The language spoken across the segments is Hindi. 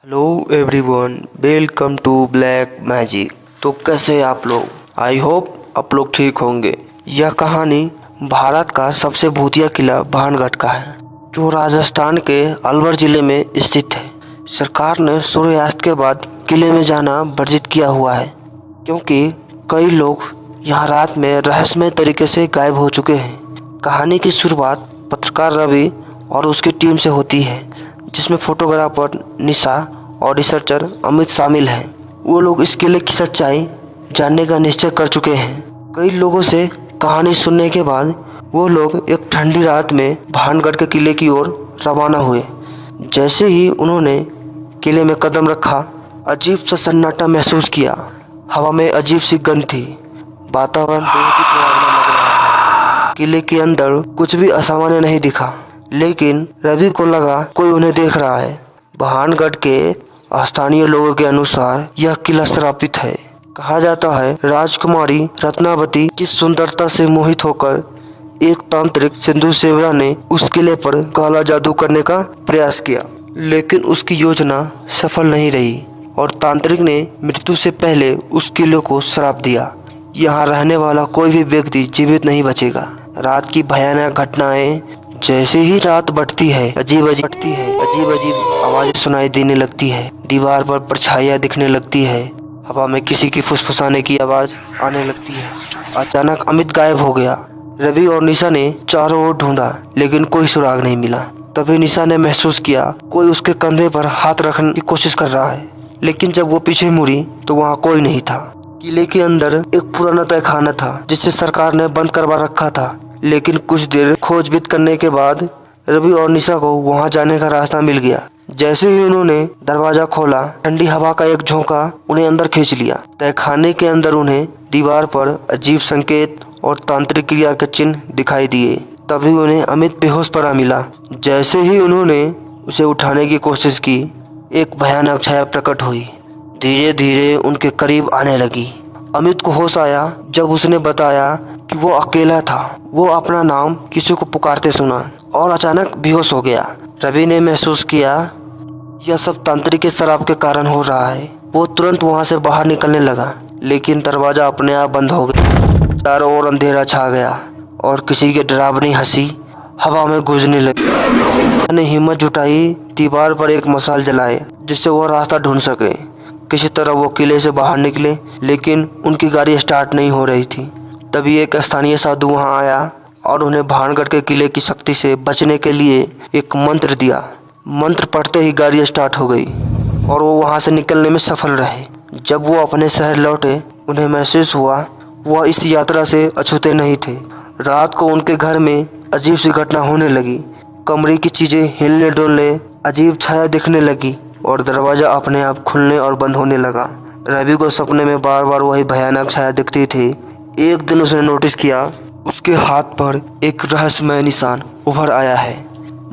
Hello everyone, welcome to black magic. तो कैसे आप लोग? आई होप आप लोग ठीक होंगे। यह कहानी भारत का सबसे भूतिया किला भानगढ़ का है, जो राजस्थान के अलवर जिले में स्थित है। सरकार ने सूर्यास्त के बाद किले में जाना वर्जित किया हुआ है, क्योंकि कई लोग यहाँ रात में रहस्यमय तरीके से गायब हो चुके हैं। कहानी की शुरुआत पत्रकार रवि और उसकी टीम से होती है, जिसमें फोटोग्राफर निशा और रिसर्चर अमित शामिल हैं। वो लोग इस किले की सच्चाई जानने का निश्चय कर चुके हैं। कई लोगों से कहानी सुनने के बाद वो लोग एक ठंडी रात में भानगढ़ के किले की ओर रवाना हुए। जैसे ही उन्होंने किले में कदम रखा, अजीब सा सन्नाटा महसूस किया। हवा में अजीब सी गंध थी। वातावरण बहुत ही डरावना लग रहा था। किले के अंदर कुछ भी असामान्य नहीं दिखा, लेकिन रवि को लगा कोई उन्हें देख रहा है। भानगढ़ के स्थानीय लोगों के अनुसार यह किला श्रापित है। कहा जाता है राजकुमारी रत्नावती की सुंदरता से मोहित होकर एक तांत्रिक सिंधु सेवरा ने उस किले पर काला जादू करने का प्रयास किया, लेकिन उसकी योजना सफल नहीं रही और तांत्रिक ने मृत्यु से पहले उस किले को श्राप दिया। यहाँ रहने वाला कोई भी व्यक्ति जीवित नहीं बचेगा। रात की भयानक घटनाएं जैसे ही रात बढ़ती है, अजीब अजीब आवाजें सुनाई देने लगती है। दीवार पर परछाइयां दिखने लगती है। हवा में किसी की फुसफुसाने की आवाज आने लगती है। अचानक अमित गायब हो गया। रवि और निशा ने चारों ओर ढूंढा, लेकिन कोई सुराग नहीं मिला। तभी निशा ने महसूस किया कोई उसके कंधे पर हाथ रखने की कोशिश कर रहा है, लेकिन जब वो पीछे मुड़ी तो वहाँ कोई नहीं था। किले के अंदर एक पुराना तहखाना था, जिसे सरकार ने बंद करवा रखा था, लेकिन कुछ देर खोजबीन करने के बाद रवि और निशा को वहां जाने का रास्ता मिल गया। जैसे ही उन्होंने दरवाजा खोला, ठंडी हवा का एक झोंका उन्हें अंदर खींच लिया। तहखाने के अंदर उन्हें दीवार पर अजीब संकेत और तांत्रिक क्रिया के चिन्ह दिखाई दिए। तभी उन्हें अमित बेहोश पड़ा मिला। जैसे ही उन्होंने उसे उठाने की कोशिश की, एक भयानक छाया प्रकट हुई। धीरे धीरे उनके करीब आने लगी। अमित को होश आया जब उसने बताया कि वो अकेला था। वो अपना नाम किसी को पुकारते सुना और अचानक बेहोश हो गया। रवि ने महसूस किया यह सब तांत्रिक के शराब के कारण हो रहा है। वो तुरंत वहां से बाहर निकलने लगा, लेकिन दरवाजा अपने आप बंद हो गया। चारों ओर अंधेरा छा गया और किसी की डरावनी हंसी हवा में गूंजने लगी। मैंने हिम्मत जुटाई, दीवार पर एक मशाल जलाए जिससे वो रास्ता ढूंढ सके। किसी तरह वो किले से बाहर निकले, लेकिन उनकी गाड़ी स्टार्ट नहीं हो रही थी। तभी एक स्थानीय साधु वहां आया और उन्हें भानगढ़ के किले की शक्ति से बचने के लिए एक मंत्र दिया। मंत्र पढ़ते ही गाड़ी स्टार्ट हो गई और वो वहां से निकलने में सफल रहे। जब वो अपने शहर लौटे, उन्हें महसूस हुआ वह इस यात्रा से अछूते नहीं थे। रात को उनके घर में अजीब सी घटना होने लगी। कमरे की चीजें हिलने डुलने, अजीब छाया दिखने लगी और दरवाजा अपने आप खुलने और बंद होने लगा। रवि को सपने में बार बार वही भयानक छाया दिखती थी। एक दिन उसने नोटिस किया उसके हाथ पर एक रहस्यमय निशान उभर आया है,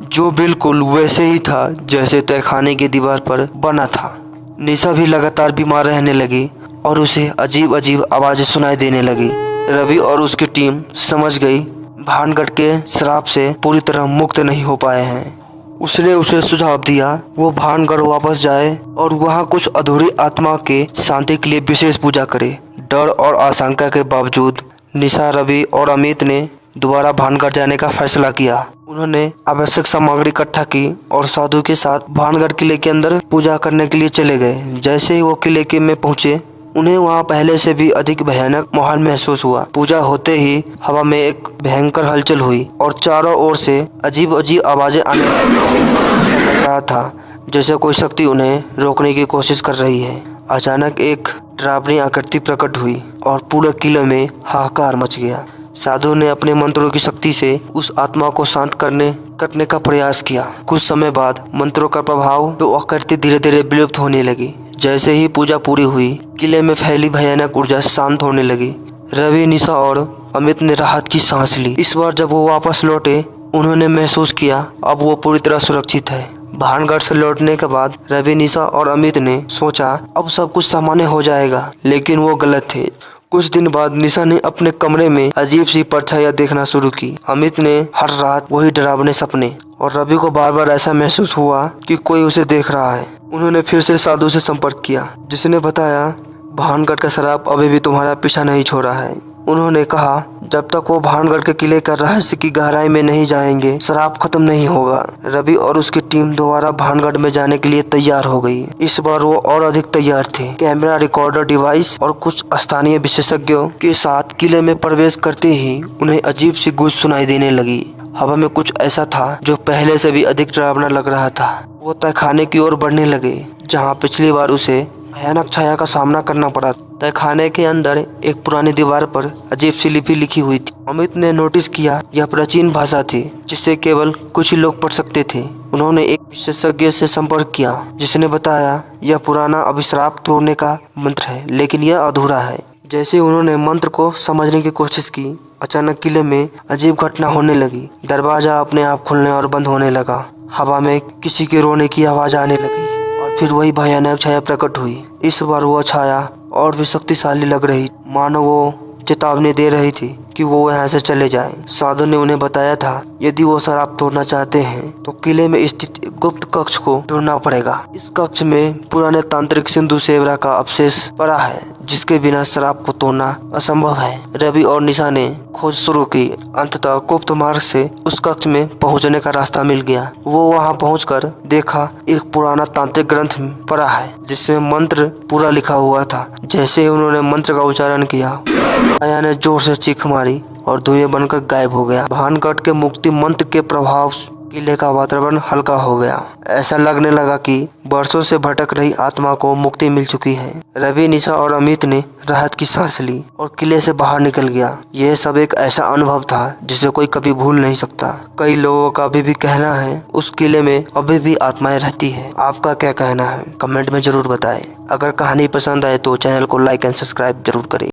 जो बिल्कुल वैसे ही था जैसे तहखाने की दीवार पर बना था। निशा भी लगातार बीमार रहने लगी और उसे अजीब अजीब आवाजें सुनाई देने लगी। रवि और उसकी टीम समझ गई भानगढ़ के श्राप से पूरी तरह मुक्त नहीं हो पाए हैं। उसने उसे सुझाव दिया वो भानगढ़ वापस जाए और वहाँ कुछ अधूरी आत्मा के शांति के लिए विशेष पूजा करे। डर और आशंका के बावजूद निशा, रवि और अमित ने दोबारा भानगढ़ जाने का फैसला किया। उन्होंने आवश्यक सामग्री इकट्ठा की और साधु के साथ भानगढ़ किले के अंदर पूजा करने के लिए चले गए। जैसे ही वो किले के में पहुंचे, उन्हें वहां पहले से भी अधिक भयानक माहौल महसूस हुआ। पूजा होते ही हवा में एक भयंकर हलचल हुई और चारों ओर से अजीब अजीब आवाजें आने लग रहा था, जैसे कोई शक्ति उन्हें रोकने की कोशिश कर रही है। अचानक एक डरावनी आकृति प्रकट हुई और पूरे किले में हाहाकार मच गया। साधु ने अपने मंत्रों की शक्ति से उस आत्मा को शांत करने का प्रयास किया। कुछ समय बाद मंत्रों का प्रभाव तो आकृति धीरे धीरे विलुप्त होने लगी। जैसे ही पूजा पूरी हुई, किले में फैली भयानक ऊर्जा शांत होने लगी। रवि, निशा और अमित ने राहत की सांस ली। इस बार जब वो वापस लौटे, उन्होंने महसूस किया अब वो पूरी तरह सुरक्षित है। भानगढ़ से लौटने के बाद रवि, निशा और अमित ने सोचा अब सब कुछ सामान्य हो जाएगा, लेकिन वो गलत थे। कुछ दिन बाद निशा ने अपने कमरे में अजीब सी परछाइयां देखना शुरू की। अमित ने हर रात वही डरावने सपने और रवि को बार बार ऐसा महसूस हुआ कि कोई उसे देख रहा है। उन्होंने फिर से साधु से संपर्क किया, जिसने बताया भानगढ़ का शराब अभी भी तुम्हारा पीछा नहीं छोड़ा है। उन्होंने कहा जब तक वो भानगढ़ के किले का रहस्य की गहराई में नहीं जाएंगे शराब खत्म नहीं होगा। रवि और उसकी टीम दोबारा भानगढ़ में जाने के लिए तैयार हो गई। इस बार वो और अधिक तैयार थे। कैमरा, रिकॉर्डर डिवाइस और कुछ स्थानीय विशेषज्ञों के साथ किले में प्रवेश करते ही उन्हें अजीब सी गूंज सुनाई देने लगी। हवा में कुछ ऐसा था जो पहले से भी अधिक डरावना लग रहा था। वो तहखाने की ओर बढ़ने लगे, जहाँ पिछली बार उसे भयानक छाया का सामना करना पड़ा। तहखाने के अंदर एक पुरानी दीवार पर अजीब सी लिपि लिखी हुई थी। अमित ने नोटिस किया यह प्राचीन भाषा थी, जिसे केवल कुछ ही लोग पढ़ सकते थे। उन्होंने एक विशेषज्ञ से संपर्क किया, जिसने बताया यह पुराना अभिश्राप तोड़ने का मंत्र है, लेकिन यह अधूरा है। जैसे उन्होंने मंत्र को समझने की कोशिश की, अचानक किले में अजीब घटना होने लगी। दरवाजा अपने आप खुलने और बंद होने लगा। हवा में किसी के रोने की आवाज आने लगी और फिर वही भयानक छाया प्रकट हुई। इस बार वो छाया और भी शक्तिशाली लग रही, मानो वो चेतावनी दे रही थी कि वो यहाँ से चले जाएं। साधु ने उन्हें बताया था यदि वो शराब तोड़ना चाहते हैं तो किले में स्थित गुप्त कक्ष को ढूंढना पड़ेगा। इस कक्ष में पुराने तांत्रिक सिंधु सेवरा का अवशेष पड़ा है, जिसके बिना शराब को तोड़ना असंभव है। रवि और निशा ने खोज शुरू की। अंततः गुप्त मार्ग से उस कक्ष में पहुंचने का रास्ता मिल गया। वो वहां पहुंचकर देखा एक पुराना तांत्रिक ग्रंथ पड़ा है, जिसमें मंत्र पूरा लिखा हुआ था। जैसे ही उन्होंने मंत्र का उच्चारण किया, छाया ने जोर से चीख मारी और धुएं बनकर गायब हो गया। भानगढ़ के मुक्ति मंत्र के प्रभाव किले का वातावरण हल्का हो गया। ऐसा लगने लगा कि वर्षों से भटक रही आत्मा को मुक्ति मिल चुकी है। रवि, निशा और अमित ने राहत की सांस ली और किले से बाहर निकल गया। यह सब एक ऐसा अनुभव था जिसे कोई कभी भूल नहीं सकता। कई लोगों का अभी भी कहना है उस किले में अभी भी आत्माएं रहती है। आपका क्या कहना है? कमेंट में जरूर बताएं। अगर कहानी पसंद आए तो चैनल को लाइक एंड सब्सक्राइब जरूर करें।